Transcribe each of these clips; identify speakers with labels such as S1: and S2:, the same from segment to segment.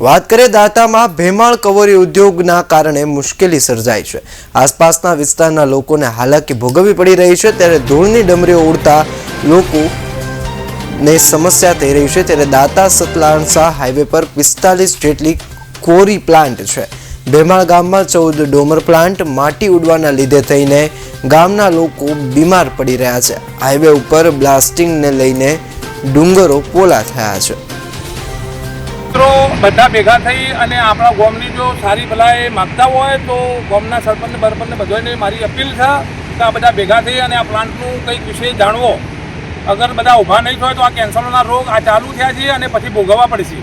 S1: વાત કરીએ દાંતામાં ભેમાળ કવોરી ઉદ્યોગના કારણે મુશ્કેલી સર્જાઈ છે। આસપાસના વિસ્તારના લોકોને હાલાકી ભોગવવી પડી રહી છે, ત્યારે ધૂળની ડમરીઓ ઉડતા લોકોને સમસ્યા થઈ રહી છે। ત્યારે દાંતા સતલાણસા હાઈવે પર 45 જેટલી કોરી પ્લાન્ટ છે। ભેમાળ ગામમાં 14 ડોમર પ્લાન્ટ માટી ઉડવાના લીધે થઈને ગામના લોકો બીમાર પડી રહ્યા છે। હાઈવે ઉપર બ્લાસ્ટિંગને લઈને ડુંગરો પોલા થયા છે।
S2: બધા ભેગા થઈ અને આપણા ગામની જો સારી ભલાઈ માગતા હોય તો ગામના સરપંચ બરપંચને બધાને મારી અપીલ છે કે આ બધા ભેગા થઈ અને આ પ્લાન્ટનું કંઈક વિશે જાણવો। અગર બધા ઊભા નહીં થાય તો આ કેન્સરના રોગ આ ચાલુ થયા છે અને પછી ભોગવવા પડશે,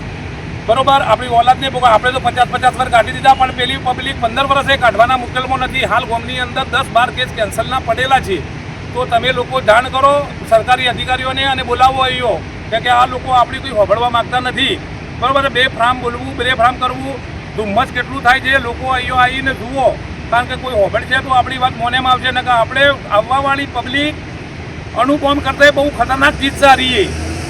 S2: બરોબર। આપણી ઓલાદને ભોગવા આપણે તો 50-50 વર્ષ કાઢી દીધા, પણ પેલી પબ્લિક 15 વર્ષે કાઢવાના મુશ્કેલમાં નથી। હાલ ગામની અંદર 10-12 કેસ કેન્સરના પડેલા છે, તો તમે લોકો જાણ કરો સરકારી અધિકારીઓને અને બોલાવો અહીંયો કે આ લોકો આપણી કોઈ હોભળવા માગતા નથી, બરાબર। બે ફ્રામ બોલવું, બે ફ્રામ કરવું, ધુમ્મસ કેટલું થાય છે, લોકો અહીંયો આવીને જુઓ, કારણ કે કોઈ હોભળ છે તો આપણી વાત મોનેમાં આવશે ને કે આપણે આવવાવાળી પબ્લિક અણુબોમ્બ કરતાં બહુ ખતરનાક ચીજ સારી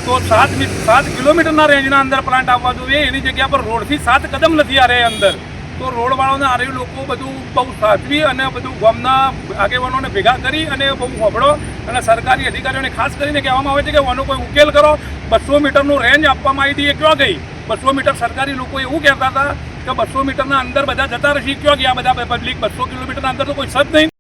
S2: તો 7 કિલોમીટરના રેન્જના અંદર પ્લાન્ટ આવવા જોઈએ, એની જગ્યા પર રોડથી 7 કદમ નથી આ રહે અંદર, તો રોડવાળાને આ રહ્યું લોકો બધું બહુ સાચવી અને બધું ગામના આગેવાનોને ભેગા કરી અને બહુ હોભળો અને સરકારી અધિકારીઓને ખાસ કરીને કહેવામાં આવે છે કે આનો કોઈ ઉકેલ કરો। 200 મીટરનું રેન્જ આપવામાં આવી હતી, એ ક્યાં ગઈ? 200 મીટર સરકારી લોકો એવું કહેતા હતા કે 200 મીટરના અંદર બધા જતા રહેશે, ક્યાં ગયા બધા પબ્લિક? 200 કિલોમીટરના અંદર તો કોઈ સજ નહીં।